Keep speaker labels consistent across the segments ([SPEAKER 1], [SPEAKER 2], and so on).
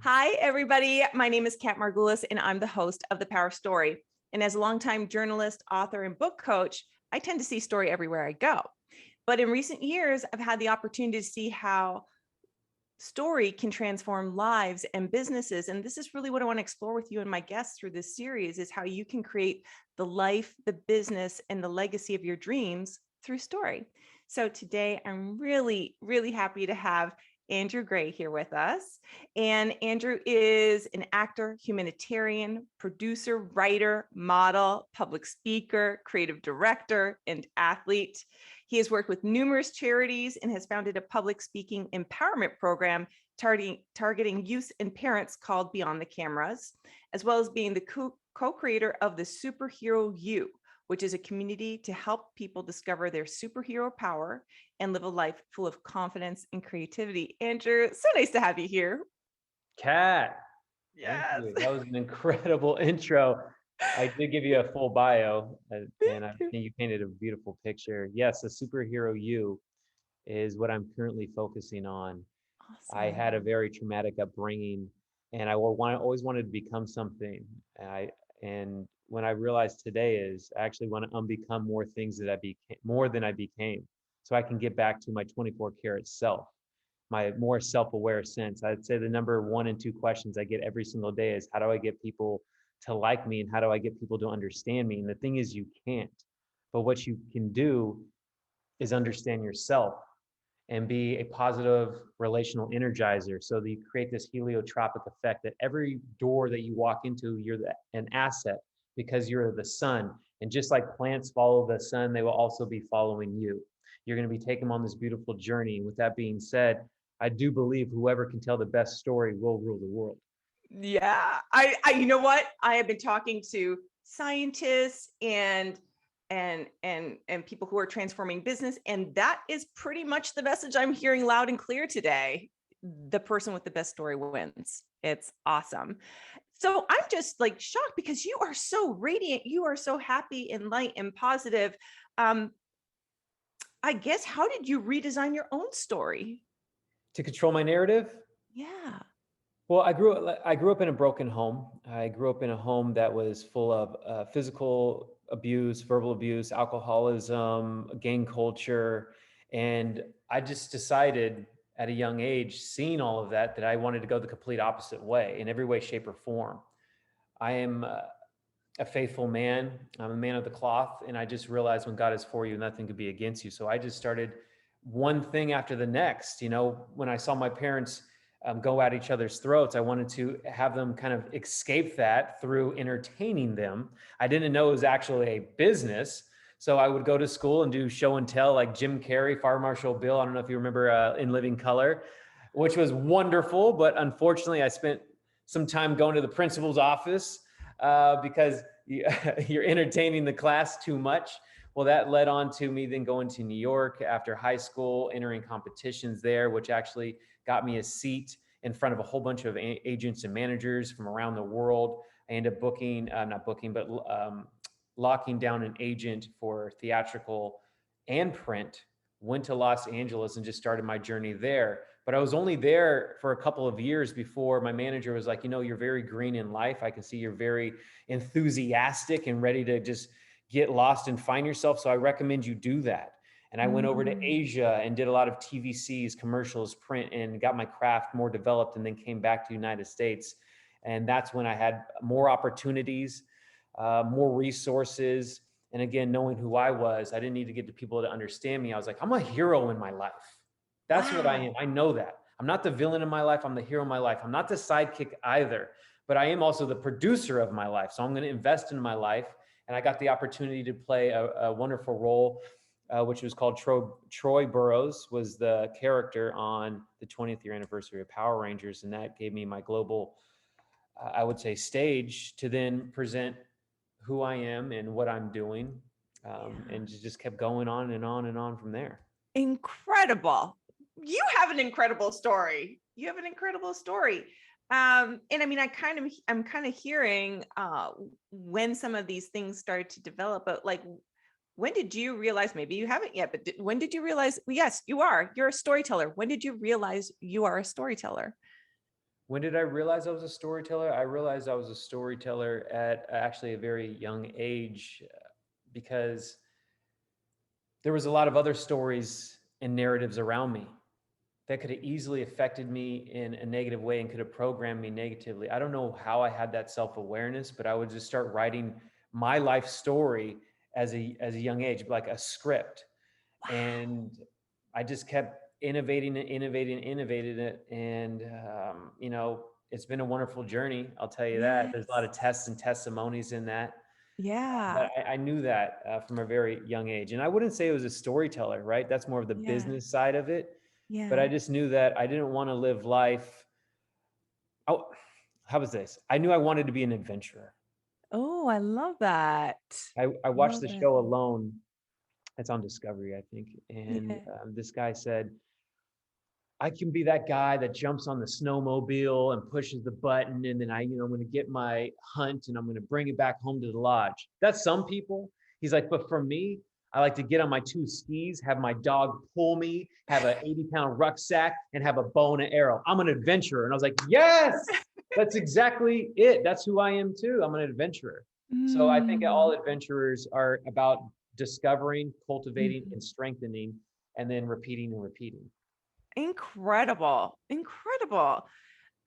[SPEAKER 1] Hi, everybody. My name is Kat Margulis, and I'm the host of The Power Story. And as a longtime journalist, author, and book coach, I tend to see story everywhere I go. But in recent years, I've had the opportunity to see how story can transform lives and businesses. And this is really what I want to explore with you and my guests through this series is how you can create the life, the business, and the legacy of your dreams through story. So today I'm really, really happy to have Andrew Gray here with us. And Andrew is an actor, humanitarian, producer, writer, model, public speaker, creative director, and athlete. He has worked with numerous charities and has founded a public speaking empowerment program targeting youth and parents called Beyond the Cameras, as well as being the co-creator of the Superhero You, which is a community to help people discover their superhero power and live a life full of confidence and creativity. Andrew, so nice to have you here.
[SPEAKER 2] Kat,
[SPEAKER 1] Yes.
[SPEAKER 2] thank you. That was an incredible intro. I did give you a full bio, and I think you painted a beautiful picture. Yes, the superhero you is what I'm currently focusing on.
[SPEAKER 1] Awesome.
[SPEAKER 2] I had a very traumatic upbringing, and I always wanted to become something. And when I realized today is I actually want to unbecome more things that I became, more than I became, so I can get back to my 24 karat self, my more self-aware sense. I'd say the number 1 and 2 questions I get every single day is how do I get people to like me and how do I get people to understand me? And the thing is you can't. But what you can do is understand yourself and be a positive relational energizer so that you create this heliotropic effect that every door that you walk into, you're an asset because you're the sun. And just like plants follow the sun, they will also be following you. You're going to be taken on this beautiful journey. And with that being said, I do believe whoever can tell the best story will rule the world.
[SPEAKER 1] Yeah, I you know what? I have been talking to scientists and people who are transforming business, and that is pretty much the message I'm hearing loud and clear today. The person with the best story wins. It's awesome. So I'm just like shocked because you are so radiant, you are so happy and light and positive. I guess, how did you redesign your own story?
[SPEAKER 2] To control my narrative?
[SPEAKER 1] Yeah.
[SPEAKER 2] Well, I grew up in a broken home. I grew up in a home that was full of physical abuse, verbal abuse, alcoholism, gang culture, and I just decided at a young age, seeing all of that, that I wanted to go the complete opposite way in every way, shape, or form. I am a faithful man. I'm a man of the cloth, and I just realized when God is for you, nothing could be against you. So I just started one thing after the next. You know, when I saw my parents go at each other's throats, I wanted to have them kind of escape that through entertaining them. I didn't know it was actually a business. So I would go to school and do show and tell like Jim Carrey, Fire Marshal Bill. I don't know if you remember In Living Color, which was wonderful. But unfortunately, I spent some time going to the principal's office because you're entertaining the class too much. Well, that led on to me then going to New York after high school, entering competitions there, which actually got me a seat in front of a whole bunch of agents and managers from around the world. I ended up locking down an agent for theatrical and print, went to Los Angeles and just started my journey there. But I was only there for a couple of years before my manager was like, you know, you're very green in life. I can see you're very enthusiastic and ready to just get lost and find yourself. So I recommend you do that. And I went over to Asia and did a lot of TVCs, commercials, print, and got my craft more developed, and then came back to the United States. And that's when I had more opportunities, more resources. And again, knowing who I was, I didn't need to get the people to understand me. I was like, I'm a hero in my life. That's what I am. I know that. I'm not the villain in my life. I'm the hero in my life. I'm not the sidekick either, but I am also the producer of my life. So I'm going to invest in my life. And I got the opportunity to play a wonderful role, which was called Troy Burrows, was the character on the 20th year anniversary of Power Rangers. And that gave me my global, I would say, stage to then present who I am and what I'm doing. And just kept going on and on and on from there.
[SPEAKER 1] Incredible. You have an incredible story. You have an incredible story. And I mean, I'm kind of hearing when some of these things started to develop, but like, when did you realize, maybe you haven't yet, but when did you realize, well, yes, you're a storyteller. When did you realize you are a storyteller?
[SPEAKER 2] When did I realize I was a storyteller? I realized I was a storyteller at actually a very young age, because there was a lot of other stories and narratives around me that could have easily affected me in a negative way and could have programmed me negatively. I don't know how I had that self-awareness, but I would just start writing my life story as a young age, like a script.
[SPEAKER 1] Wow.
[SPEAKER 2] And I just kept innovating and innovating and innovating it. And, it's been a wonderful journey. I'll tell you that. There's a lot
[SPEAKER 1] Yes.
[SPEAKER 2] of tests and testimonies in that. But
[SPEAKER 1] Yeah.
[SPEAKER 2] I knew that from a very young age. And I wouldn't say it was a storyteller, right? That's more of the
[SPEAKER 1] Yeah.
[SPEAKER 2] business side of it. But I
[SPEAKER 1] Yeah.
[SPEAKER 2] just knew that I didn't want to live life. Oh, how was this? I knew I wanted to be an adventurer.
[SPEAKER 1] Oh, I love that.
[SPEAKER 2] I watched
[SPEAKER 1] Love
[SPEAKER 2] the
[SPEAKER 1] it.
[SPEAKER 2] show Alone. It's on Discovery, I think. And
[SPEAKER 1] Yeah.
[SPEAKER 2] this guy said, I can be that guy that jumps on the snowmobile and pushes the button, and then I'm going to get my hunt and I'm going to bring it back home to the lodge. That's some people. He's like, but for me, I like to get on my two skis, have my dog pull me, have an 80-pound rucksack, and have a bow and an arrow. I'm an adventurer. And I was like, yes, that's exactly it. That's who I am too. I'm an adventurer. So I think all
[SPEAKER 1] Mm.
[SPEAKER 2] adventurers are about discovering, cultivating,
[SPEAKER 1] Mhm.
[SPEAKER 2] and strengthening, and then repeating and repeating.
[SPEAKER 1] Incredible. Incredible.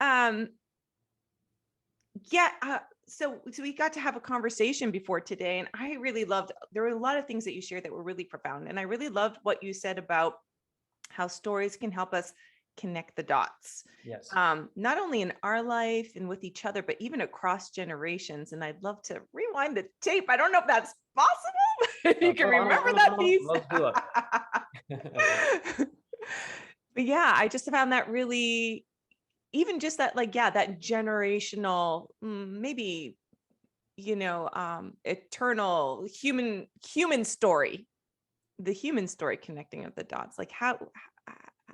[SPEAKER 1] Um, yeah, so we got to have a conversation before today, and I really loved, there were a lot of things that you shared that were really profound. And I really loved what you said about how stories can help us connect the dots,
[SPEAKER 2] Yes.
[SPEAKER 1] not only in our life and with each other, but even across generations. And I'd love to rewind the tape. I don't know if that's possible. If you can remember that piece.
[SPEAKER 2] Let's do it.
[SPEAKER 1] But yeah, I just found that really, even just that, like, yeah, that generational, maybe, eternal human story, the human story, connecting of the dots. Like,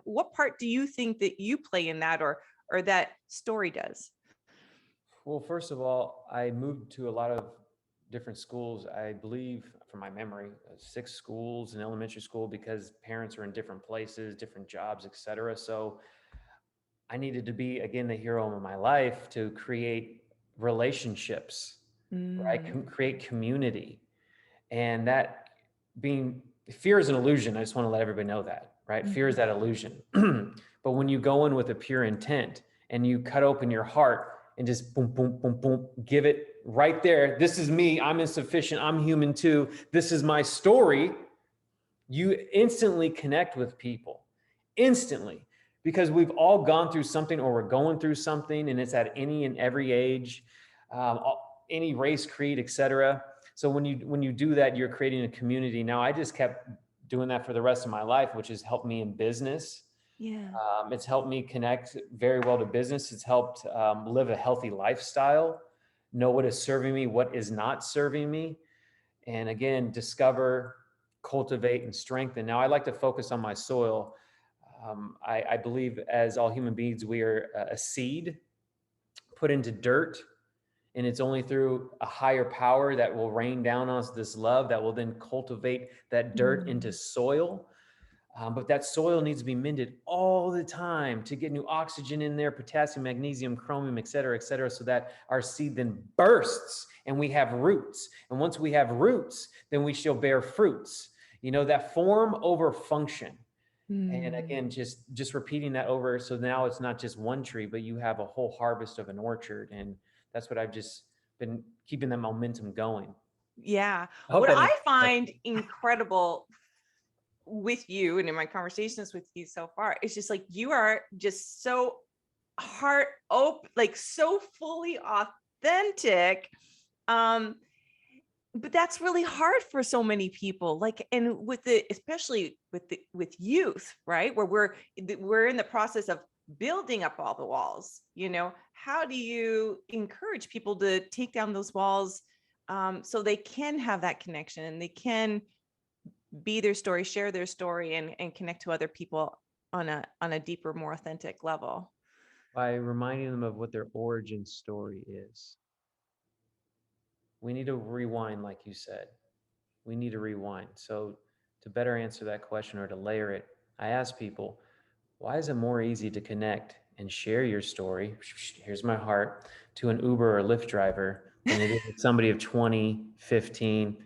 [SPEAKER 1] what part do you think that you play in that, or that story does?
[SPEAKER 2] Well, first of all, I moved to a lot of different schools. I believe, from my memory, 6 schools in elementary school, because parents are in different places, different jobs, etc. So I needed to be, again, the hero of my life to create relationships, right?
[SPEAKER 1] Mm,
[SPEAKER 2] Create community. And that being fear is an illusion. I just want to let everybody know that, right? Fear is
[SPEAKER 1] mhm,
[SPEAKER 2] that illusion. But when you go in with a pure intent and you cut open your heart and just boom, boom, boom, boom, give it right there. This is me. I'm insufficient. I'm human too. This is my story. You instantly connect with people, instantly, because we've all gone through something, or we're going through something, and it's at any and every age, any race, creed, etc. So when you do that, you're creating a community. Now, I just kept doing that for the rest of my life, which has helped me in business.
[SPEAKER 1] yeah.
[SPEAKER 2] It's helped me connect very well to business. It's helped live a healthy lifestyle, know what is serving me, what is not serving me, and again, discover, cultivate, and strengthen. Now, I like to focus on my soil. I believe, as all human beings, we are a seed put into dirt, and it's only through a higher power that will rain down on us this love that will then cultivate that dirt into
[SPEAKER 1] Mm,
[SPEAKER 2] soil. But that soil needs to be mended all the time to get new oxygen in there, potassium, magnesium, chromium, et cetera, so that our seed then bursts and we have roots. And once we have roots, then we shall bear fruits. That form over function. And
[SPEAKER 1] mm.
[SPEAKER 2] again, just repeating that over. So now it's not just one tree, but you have a whole harvest of an orchard. And that's what I've just been keeping that momentum going.
[SPEAKER 1] Yeah.
[SPEAKER 2] I hope
[SPEAKER 1] What
[SPEAKER 2] that
[SPEAKER 1] I
[SPEAKER 2] answers the
[SPEAKER 1] find
[SPEAKER 2] question.
[SPEAKER 1] incredible with you and in my conversations with you so far, it's just like you are just so heart open, like so fully authentic. Um, but that's really hard for so many people, like, and with the, especially with youth, right, where we're in the process of building up all the walls. How do you encourage people to take down those walls, so they can have that connection and they can be their story, share their story, and connect to other people on a deeper, more authentic level?
[SPEAKER 2] By reminding them of what their origin story is. We need to rewind, like you said. We need to rewind. So, to better answer that question or to layer it, I ask people, why is it more easy to connect and share your story, here's my heart, to an Uber or Lyft driver than it is with somebody of 20, 15,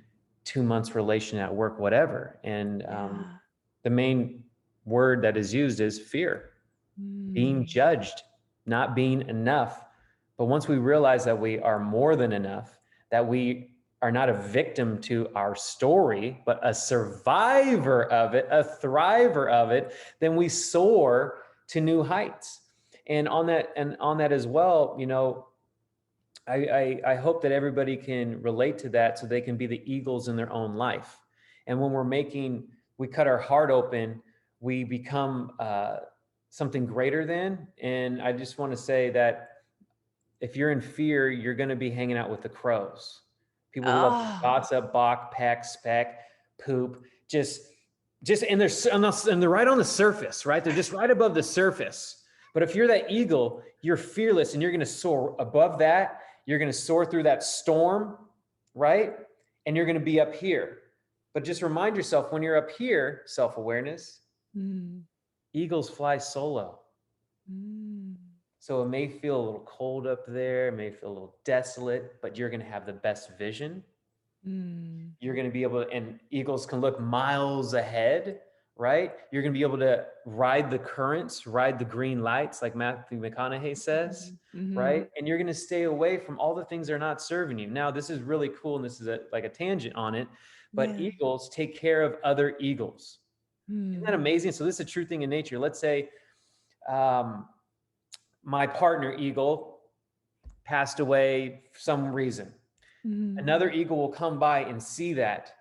[SPEAKER 2] 2 months relation at work, whatever. And
[SPEAKER 1] Yeah.
[SPEAKER 2] the main word that is used is fear, being
[SPEAKER 1] Mm.
[SPEAKER 2] judged, not being enough. But once we realize that we are more than enough, that we are not a victim to our story, but a survivor of it, a thriver of it, then we soar to new heights. And on that as well, I hope that everybody can relate to that so they can be the eagles in their own life. And when we cut our heart open, we become something greater than. And I just want to say that if you're in fear, you're going to be hanging out with the crows. People who love to
[SPEAKER 1] Oh,
[SPEAKER 2] gossip, balk, peck, speck, poop, and they're right on the surface, right? They're just right above the surface. But if you're that eagle, you're fearless and you're going to soar above that. You're going to soar through that storm, right? And you're going to be up here. But just remind yourself when you're up here, self-awareness,
[SPEAKER 1] mm,
[SPEAKER 2] eagles fly solo.
[SPEAKER 1] mm,
[SPEAKER 2] So it may feel a little cold up there, it may feel a little desolate, but you're going to have the best vision.
[SPEAKER 1] mm.
[SPEAKER 2] You're going to be able to, and eagles can look miles ahead, right? You're going to be able to ride the currents, ride the green lights, like Matthew McConaughey says,
[SPEAKER 1] Mhm.
[SPEAKER 2] right? And you're going to stay away from all the things that are not serving you. Now, this is really cool, and this is like a tangent on it, but
[SPEAKER 1] Yeah.
[SPEAKER 2] eagles take care of other eagles. Isn't that
[SPEAKER 1] Mm,
[SPEAKER 2] amazing? So this is a true thing in nature. Let's say um, my partner eagle passed away for some reason.
[SPEAKER 1] mhm.
[SPEAKER 2] Another eagle will come by and see that,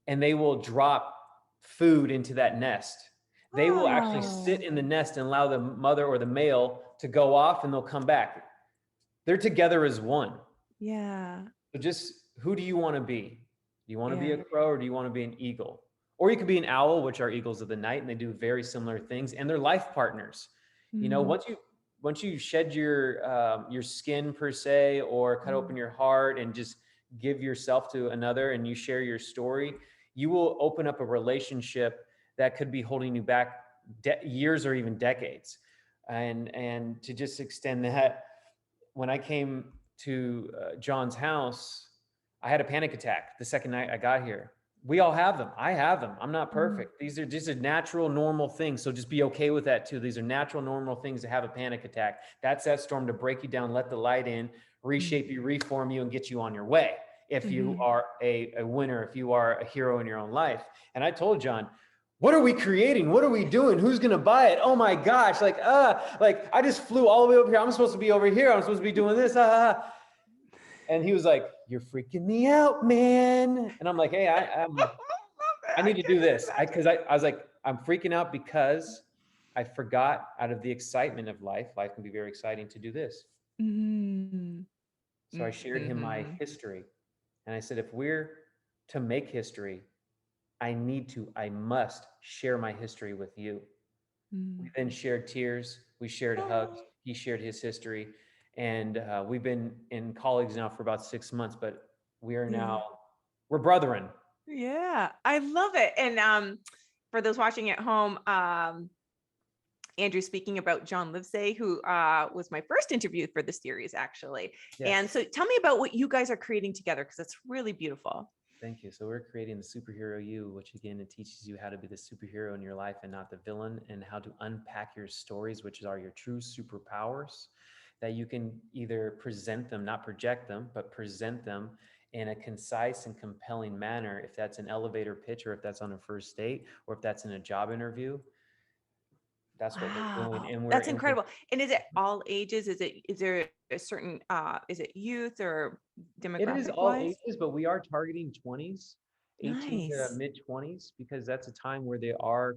[SPEAKER 2] and they will drop food into that nest. They will actually sit
[SPEAKER 1] Oh,
[SPEAKER 2] in the nest and allow the mother or the male to go off, and they'll come back. They're together as one.
[SPEAKER 1] yeah.
[SPEAKER 2] So just who do you want to be? Do you want to be
[SPEAKER 1] Yeah.
[SPEAKER 2] a crow or do you want to be an eagle? Or you could be an owl, which are eagles of the night, and they do very similar things, and they're life partners.
[SPEAKER 1] Mm,
[SPEAKER 2] Once you shed your skin per se, or cut open
[SPEAKER 1] mm,
[SPEAKER 2] your heart and just give yourself to another, and you share your story, you will open up a relationship that could be holding you back years or even decades. And to just extend that, when I came to John's house, I had a panic attack the second night I got here. We all have them. I have them. I'm not
[SPEAKER 1] mm,
[SPEAKER 2] perfect. These are just a natural, normal things. So just be okay with that too. These are natural, normal things to have a panic attack. That's that storm to break you down, let the light in,
[SPEAKER 1] mm,
[SPEAKER 2] reshape you, reform you, and get you on your way. If you
[SPEAKER 1] mhm.
[SPEAKER 2] are a winner, if you are a hero in your own life. And I told John, what are we creating? What are we doing? Who's going to buy it? Oh my gosh. Like I just flew all the way over here. I'm supposed to be over here. I'm supposed to be doing this. And he was like, you're freaking me out, man. And I'm like, hey, I
[SPEAKER 1] I
[SPEAKER 2] need to do
[SPEAKER 1] can't even
[SPEAKER 2] this.
[SPEAKER 1] imagine.
[SPEAKER 2] I was like, I'm freaking out because I forgot, out of the excitement of life can be very exciting, to do this.
[SPEAKER 1] Mm,
[SPEAKER 2] So I shared him my
[SPEAKER 1] mhm,
[SPEAKER 2] history. And I said, if we're to make history, I must share my history with you. We
[SPEAKER 1] mm.
[SPEAKER 2] then shared tears. We shared hugs.
[SPEAKER 1] Oh,
[SPEAKER 2] He shared his history. And we've been in colleagues now for about 6 months, but we are
[SPEAKER 1] yeah.
[SPEAKER 2] now, we're brethren.
[SPEAKER 1] Yeah. I love it. And for those watching at home, Andrew speaking about John Livesay, who was my first interview for the series, actually. And
[SPEAKER 2] Yes.
[SPEAKER 1] so tell me about what you guys are creating together, because it's really beautiful.
[SPEAKER 2] Thank you. So we're creating the superhero you, which again, it teaches you how to be the superhero in your life and not the villain, and how to unpack your stories, which are your true superpowers, that you can either present them, not project them, but present them in a concise and compelling manner. If that's an elevator pitch, or if that's on a first date, or if that's in a job interview, that's what we're doing.
[SPEAKER 1] Wow,
[SPEAKER 2] And
[SPEAKER 1] that's incredible. And is it all ages? Is there a certain is it youth or
[SPEAKER 2] it is
[SPEAKER 1] demographic
[SPEAKER 2] all
[SPEAKER 1] wise?
[SPEAKER 2] ages, but we are targeting 20s, 18 to
[SPEAKER 1] Nice.
[SPEAKER 2] mid 20s, because that's a time where they are,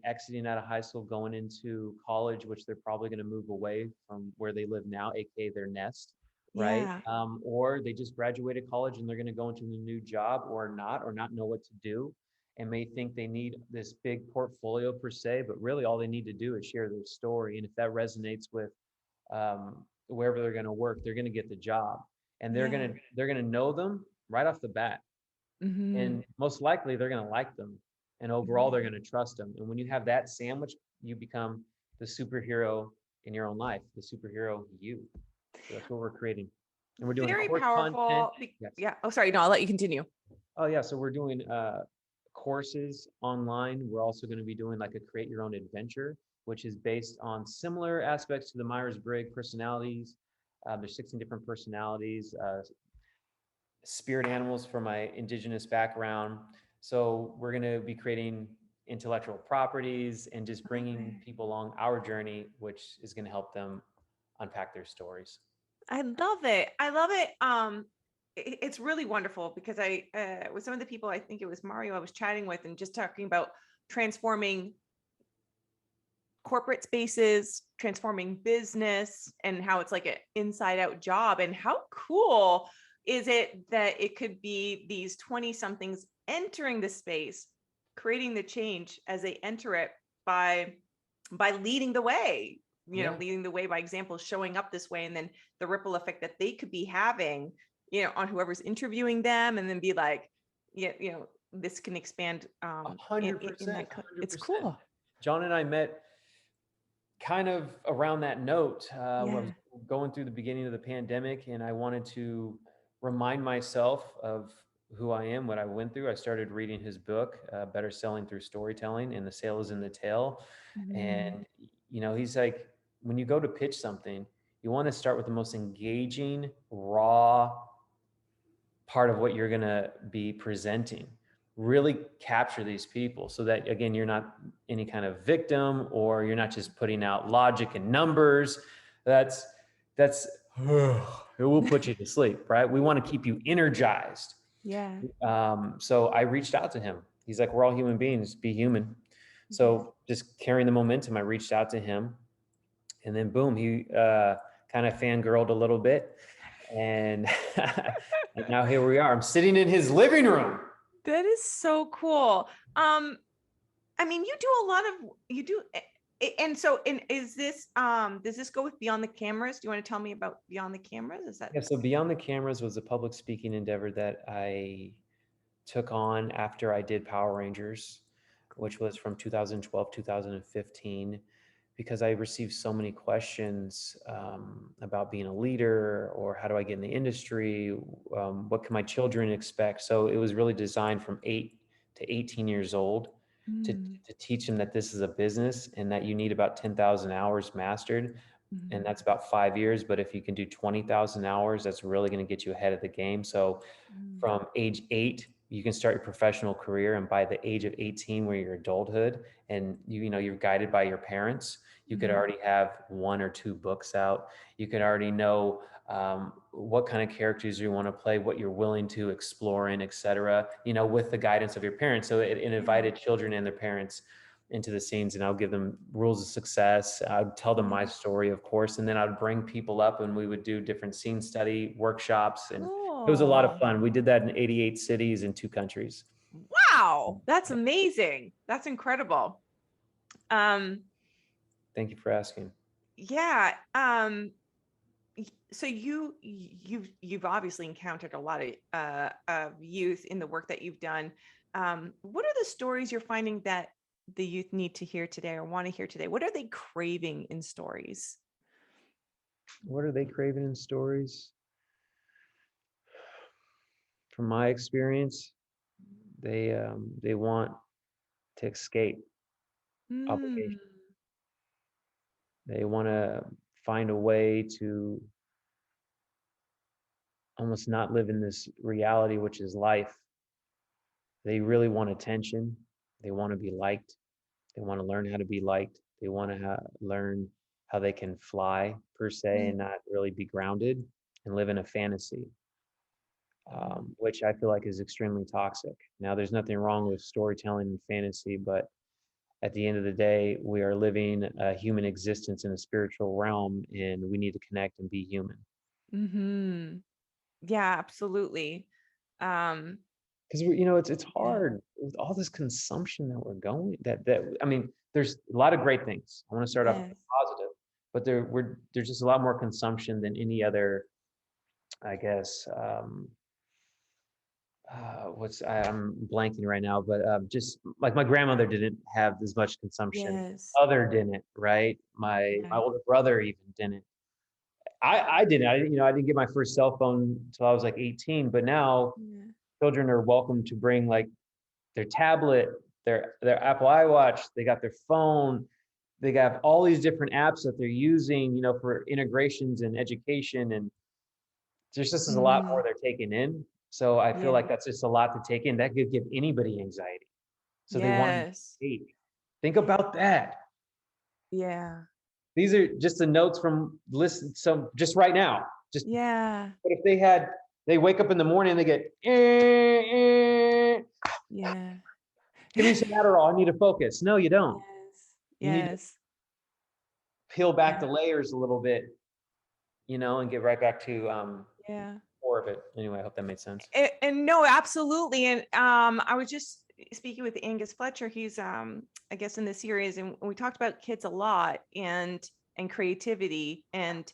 [SPEAKER 2] exiting out of high school, going into college, which they're probably going to move away from where they live now, aka their nest, right?
[SPEAKER 1] Yeah.
[SPEAKER 2] Or they just graduated college and they're going to go into a new job, or not know what to do, and may think they need this big portfolio per se, but really all they need to do is share their story. And if that resonates with wherever they're going to work, they're going to get the job, and
[SPEAKER 1] Yeah.
[SPEAKER 2] they're going to know them right off the bat,
[SPEAKER 1] Mm-hmm.
[SPEAKER 2] and most likely they're going to like them, and overall they're going to trust them. And when you have that sandwich, you become the superhero in your own life, the superhero you. So that's what we're creating. And we're doing
[SPEAKER 1] Very
[SPEAKER 2] course content.
[SPEAKER 1] powerful.
[SPEAKER 2] Yes.
[SPEAKER 1] Yeah. Oh, sorry. No, I'll let you continue.
[SPEAKER 2] Oh yeah. So we're doing courses online. We're also going to be doing like a create your own adventure, which is based on similar aspects to the Myers-Briggs personalities. There's 16 different personalities, spirit animals from my indigenous background. So we're going to be creating intellectual properties and just bringing
[SPEAKER 1] Okay.
[SPEAKER 2] people along our journey, which is going to help them unpack their stories.
[SPEAKER 1] I love it. I love it. It's really wonderful because with some of the people, I think it was Mario I was chatting with and just talking about transforming corporate spaces, transforming business, and how it's like an inside out job. And how cool is it that it could be these 20 somethings entering the space, creating the change as they enter it by leading the way,
[SPEAKER 2] Yeah.
[SPEAKER 1] leading the way by example, showing up this way, and then the ripple effect that they could be having, on whoever's interviewing them, and then be like, yeah, this can expand in
[SPEAKER 2] 100%,
[SPEAKER 1] that. It's
[SPEAKER 2] 100%.
[SPEAKER 1] cool.
[SPEAKER 2] John and I met kind of around that note. I was
[SPEAKER 1] Yeah.
[SPEAKER 2] going through the beginning of the pandemic, and I wanted to remind myself of who I am, what I went through. I started reading his book, Better Selling Through Storytelling, and The Sale is in the Tail.
[SPEAKER 1] Mm.
[SPEAKER 2] And, he's like, when you go to pitch something, you want to start with the most engaging, raw part of what you're going to be presenting. Really capture these people so that, again, you're not any kind of victim, or you're not just putting out logic and numbers. That's it will put you to sleep, right? We want to keep you energized.
[SPEAKER 1] Yeah.
[SPEAKER 2] So I reached out to him. He's like, we're all human beings, be human.
[SPEAKER 1] Yes.
[SPEAKER 2] So just carrying the momentum, I reached out to him, and then boom, he kind of fangirled a little bit, and and now here we are. I'm sitting in his living room.
[SPEAKER 1] That is so cool. I mean, you do a lot of you do and so is this does this go with Beyond the Cameras? Do you want to tell me about Beyond the Cameras? Is that
[SPEAKER 2] Yeah, so Beyond the Cameras was a public speaking endeavor that I took on after I did Power Rangers,
[SPEAKER 1] cool?
[SPEAKER 2] which was from 2012, 2015, because I received so many questions about being a leader, or how do I get in the industry? What can my children expect? So it was really designed from 8 to 18 years old
[SPEAKER 1] Mm,
[SPEAKER 2] to teach them that this is a business and that you need about 10,000 hours mastered, and
[SPEAKER 1] mm,
[SPEAKER 2] that's about 5 years. But if you can do 20,000 hours, that's really going to get you ahead of the game. So
[SPEAKER 1] mm,
[SPEAKER 2] from age 8, you can start your professional career, and by the age of 18, where you're adulthood, and you're guided by your parents, you could
[SPEAKER 1] mm,
[SPEAKER 2] already have 1 or 2 books out. You could already know what kind of characters you want to play, what you're willing to explore in, etc. With the guidance of your parents. So it
[SPEAKER 1] yeah.
[SPEAKER 2] invited children and their parents into the scenes, and I'll give them rules of success. I'd tell them my
[SPEAKER 1] Yeah.
[SPEAKER 2] story, of course, and then I'd bring people up, and we would do different scene study workshops, and it was a lot of
[SPEAKER 1] Cool.
[SPEAKER 2] fun. We did that in 88 cities in 2 countries.
[SPEAKER 1] Wow, that's
[SPEAKER 2] Yeah.
[SPEAKER 1] amazing. That's incredible. Um,
[SPEAKER 2] Thank you for asking.
[SPEAKER 1] yeah. So you've obviously encountered a lot of youth in the work that you've done. What are the stories you're finding that the youth need to hear today or want to hear today? What are they craving in stories?
[SPEAKER 2] What are they craving in stories? From my experience, they want to escape
[SPEAKER 1] Mm,
[SPEAKER 2] obligation. They want to find a way to almost not live in this reality, which is life. They really want attention. They want to be liked. They want to learn how to be liked. They want to learn how they can fly, per se, and
[SPEAKER 1] mm,
[SPEAKER 2] not really be grounded and live in a fantasy,
[SPEAKER 1] mm,
[SPEAKER 2] which I feel like is extremely toxic. Now, there's nothing wrong with storytelling and fantasy, but at the end of the day, we are living a human existence in a spiritual realm, and we need to connect and be human.
[SPEAKER 1] mhm. Yeah, absolutely. Um,
[SPEAKER 2] Because it's
[SPEAKER 1] yeah.
[SPEAKER 2] hard with all this consumption that we're going. That I mean, there's a lot of great things. I want to start off
[SPEAKER 1] Yes.
[SPEAKER 2] positive, but there's just a lot more consumption than any other, I guess, I'm blanking right now, but just like my grandmother didn't have as much consumption.
[SPEAKER 1] Yes.
[SPEAKER 2] Other didn't, right? My
[SPEAKER 1] Yeah.
[SPEAKER 2] older brother even didn't. I didn't. I didn't get my first cell phone until I was like 18. But now
[SPEAKER 1] Yeah.
[SPEAKER 2] children are welcome to bring like their tablet, their Apple iWatch. They got their phone. They got all these different apps that they're using, for integrations and education, and there's just a lot more
[SPEAKER 1] Mhm.
[SPEAKER 2] they're taking in. So I feel
[SPEAKER 1] Yeah.
[SPEAKER 2] like that's just a lot to take in. That could give anybody anxiety. So they want to
[SPEAKER 1] Yes.
[SPEAKER 2] escape. Think about that.
[SPEAKER 1] Yeah.
[SPEAKER 2] These are just the notes from listen. So just right now, just
[SPEAKER 1] Yeah.
[SPEAKER 2] but if they wake up in the morning and they get,
[SPEAKER 1] Yeah.
[SPEAKER 2] give me some Adderall. I need to focus. No, you don't.
[SPEAKER 1] Yes.
[SPEAKER 2] You need to
[SPEAKER 1] Yes.
[SPEAKER 2] peel back
[SPEAKER 1] Yeah.
[SPEAKER 2] the layers a little bit, and get right back to
[SPEAKER 1] Yeah.
[SPEAKER 2] core of it. Anyway, I hope that made sense.
[SPEAKER 1] And no, absolutely. And I was just speaking with Angus Fletcher. He's I guess in the series, and we talked about kids a lot and creativity. And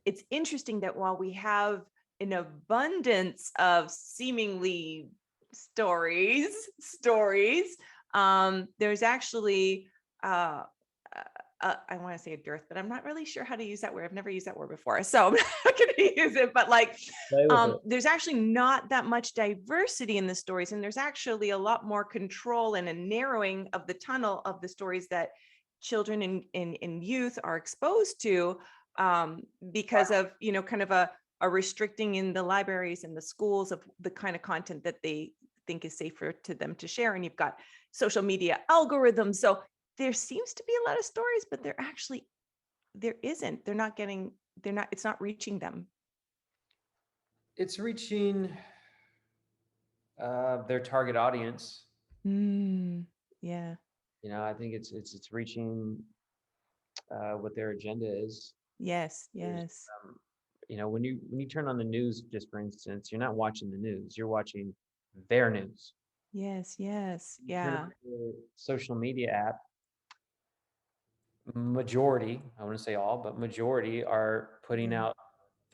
[SPEAKER 1] it's interesting that while we have an abundance of seemingly stories, there's actually I want to say a dearth, but I'm not really sure how to use that word. I've never used that word before, so I'm not going to use it. But like,
[SPEAKER 2] Play with it.
[SPEAKER 1] there's actually not that much diversity in the stories, and there's actually a lot more control and a narrowing of the tunnel of the stories that children and youth are exposed to, because of kind of a restricting in the libraries and the schools of the kind of content that they think is safer to them to share. And you've got social media algorithms, so there seems to be a lot of stories, but there isn't. It's not reaching them.
[SPEAKER 2] It's reaching their target audience.
[SPEAKER 1] Mm, yeah.
[SPEAKER 2] I think it's reaching what their agenda is.
[SPEAKER 1] Yes.
[SPEAKER 2] There's,
[SPEAKER 1] Yes.
[SPEAKER 2] when you turn on the news, just for instance, you're not watching the news. You're watching their news.
[SPEAKER 1] Yes. Yes.
[SPEAKER 2] You turn
[SPEAKER 1] Yeah.
[SPEAKER 2] on your social media app. Majority, I wouldn't say all, but majority are putting
[SPEAKER 1] Yeah.
[SPEAKER 2] out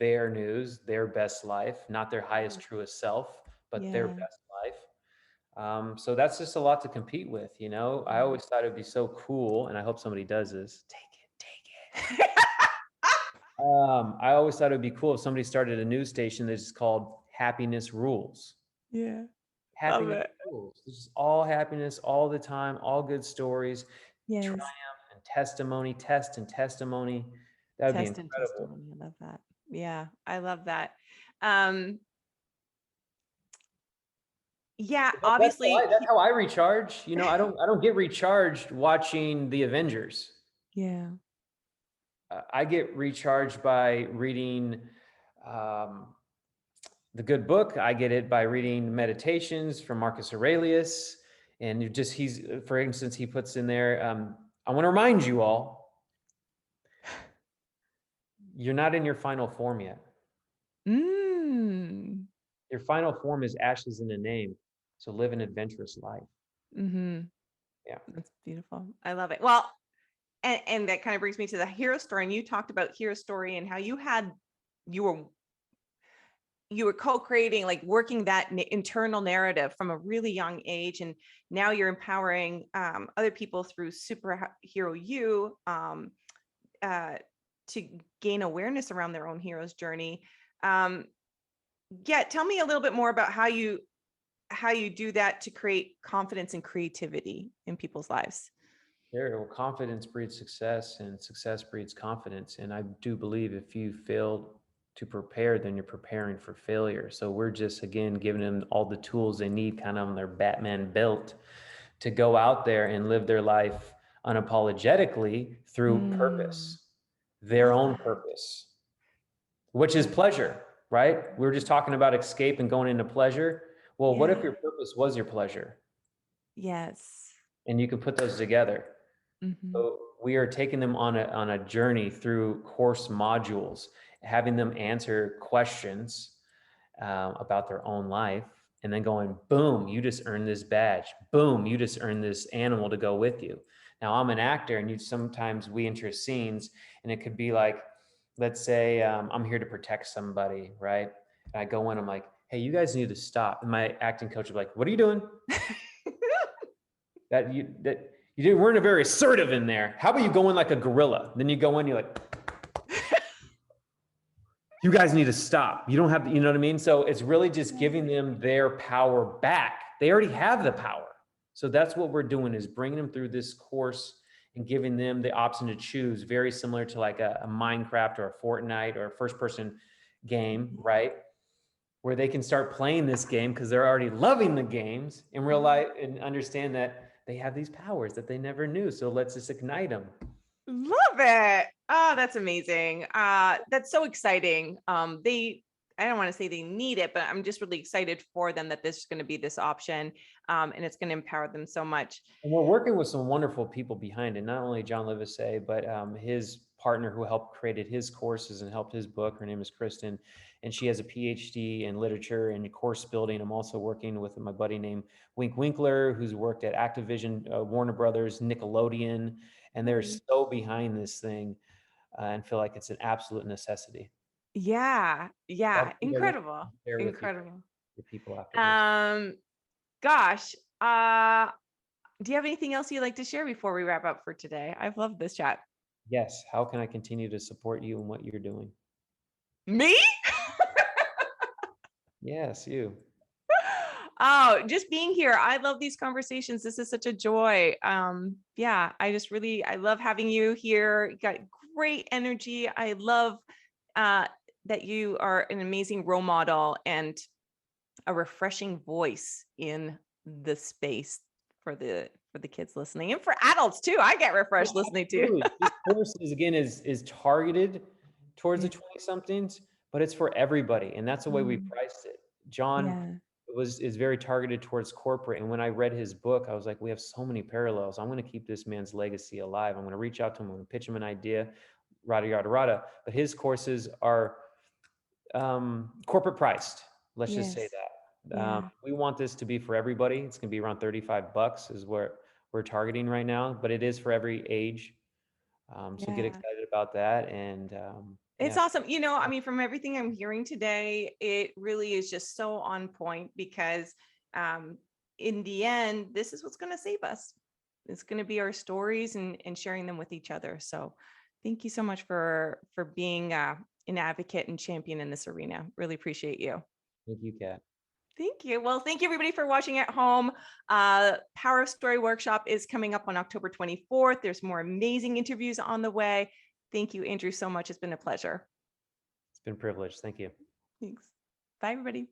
[SPEAKER 2] their news, their best life, not their highest,
[SPEAKER 1] Yeah.
[SPEAKER 2] truest self, but their
[SPEAKER 1] Yeah.
[SPEAKER 2] best life. So that's just a lot to compete with. I
[SPEAKER 1] Yeah.
[SPEAKER 2] always thought it'd be so cool, and I hope somebody does this. Take it. I always thought it'd be cool if somebody started a news station that's called Happiness Rules.
[SPEAKER 1] Yeah. Love
[SPEAKER 2] Happiness
[SPEAKER 1] it.
[SPEAKER 2] Rules. This is all happiness all the time, all good stories, triumph
[SPEAKER 1] Yes.
[SPEAKER 2] and testimony, test and testimony. That would be
[SPEAKER 1] Test and
[SPEAKER 2] incredible.
[SPEAKER 1] testimony. I love that. Yeah, I love that. Um, yeah,
[SPEAKER 2] That's how I
[SPEAKER 1] obviously.
[SPEAKER 2] that's how I recharge. I don't get recharged watching the Avengers.
[SPEAKER 1] Yeah.
[SPEAKER 2] I get recharged by reading um, the good book. I get it by reading Meditations from Marcus Aurelius. And for instance, he puts in there, I want to remind you all, you're not in your final form yet.
[SPEAKER 1] Mm.
[SPEAKER 2] Your final form is ashes in a name. So live an adventurous life.
[SPEAKER 1] Mm-hmm.
[SPEAKER 2] Yeah.
[SPEAKER 1] That's beautiful. I love it. Well, and that kind of brings me to the hero story. And you talked about hero story and how you were you were co-creating, like working that internal narrative from a really young age, and now you're empowering other people through superhero you, uh, to gain awareness around their own hero's journey. um, yeah, tell me a little bit more about how you do that to create confidence and creativity in people's lives.
[SPEAKER 2] Well, confidence breeds success, and success breeds confidence. And I do believe if you fail to prepare, then you're preparing for failure. So we're just, again, giving them all the tools they need, kind of on their Batman belt, to go out there and live their life unapologetically through
[SPEAKER 1] Mm,
[SPEAKER 2] purpose, their
[SPEAKER 1] love
[SPEAKER 2] own
[SPEAKER 1] that.
[SPEAKER 2] purpose, which is pleasure, right? We were just talking about escape and going into pleasure. Well, what if
[SPEAKER 1] Yeah.
[SPEAKER 2] your purpose was your pleasure?
[SPEAKER 1] Yes.
[SPEAKER 2] And you could put those together.
[SPEAKER 1] Mm-hmm.
[SPEAKER 2] So we are taking them on a journey through course modules, having them answer questions about their own life, and then going, boom, you just earned this badge. Boom, you just earned this animal to go with you. Now I'm an actor, and sometimes we enter scenes, and it could be like, let's say I'm here to protect somebody, right? And I go in, I'm like, hey, you guys need to stop. And my acting coach would be like, what are you doing? You weren't very assertive in there. How about you go in like a gorilla? Then you go in, you're like, you guys need to stop. You don't have, you know what I mean? So it's really just giving them their power back. They already have the power. So that's what we're doing, is bringing them through this course and giving them the option to choose, very similar to like a Minecraft or a Fortnite or a first person game, right? Where they can start playing this game because they're already loving the games and realize and understand that they have these powers that they never knew. So let's just ignite them.
[SPEAKER 1] Love it. Oh, that's amazing. That's so exciting. I don't want to say they need it, but I'm just really excited for them that this is going to be this option. And it's going to empower them so much.
[SPEAKER 2] And we're working with some wonderful people behind it. Not only John Livesey, but his partner who helped created his courses and helped his book. Her name is Kristen, and she has a PhD in literature and course building. I'm also working with my buddy named Wink Winkler, who's worked at Activision, Warner Brothers, Nickelodeon, and they're so behind this thing and feel like it's an absolute necessity.
[SPEAKER 1] Yeah.
[SPEAKER 2] That's what I want
[SPEAKER 1] Incredible.
[SPEAKER 2] to share with you,
[SPEAKER 1] Incredible.
[SPEAKER 2] the people after this.
[SPEAKER 1] Gosh. Do you have anything else you'd like to share before we wrap up for today? I've loved this chat.
[SPEAKER 2] Yes. How can I continue to support you in what you're doing?
[SPEAKER 1] Me?
[SPEAKER 2] Yes, you.
[SPEAKER 1] Oh, just being here. I love these conversations. This is such a joy. Yeah, I love having you here. You got great energy. I love that you are an amazing role model and a refreshing voice in the space for the kids listening, and for adults too. I get refreshed listening to.
[SPEAKER 2] This course is again is targeted towards the 20 somethings, but it's for everybody, and that's the way we priced it. John
[SPEAKER 1] Yeah.
[SPEAKER 2] is very targeted towards corporate, and when I read his book, I was like, we have so many parallels. I'm going to keep this man's legacy alive. I'm going to reach out to him. I'm going to pitch him an idea, rada yada rada. But his courses are corporate priced. Let's just say
[SPEAKER 1] Yes.
[SPEAKER 2] that.
[SPEAKER 1] Yeah.
[SPEAKER 2] We want this to be for everybody. It's going to be around $35 is where we're targeting right now, but it is for every age. So get
[SPEAKER 1] Yeah.
[SPEAKER 2] excited about that. And
[SPEAKER 1] It's
[SPEAKER 2] yeah,
[SPEAKER 1] awesome. I mean, from everything I'm hearing today, it really is just so on point because in the end, this is what's going to save us. It's going to be our stories and sharing them with each other. So thank you so much for being an advocate and champion in this arena. Really appreciate you.
[SPEAKER 2] thank you, Kat.
[SPEAKER 1] Thank you. Well, thank you everybody for watching at home. Power of Story Workshop is coming up on October 24th. There's more amazing interviews on the way. Thank you, Andrew, so much. It's been a pleasure.
[SPEAKER 2] It's been a privilege. Thank you.
[SPEAKER 1] Thanks. Bye, everybody.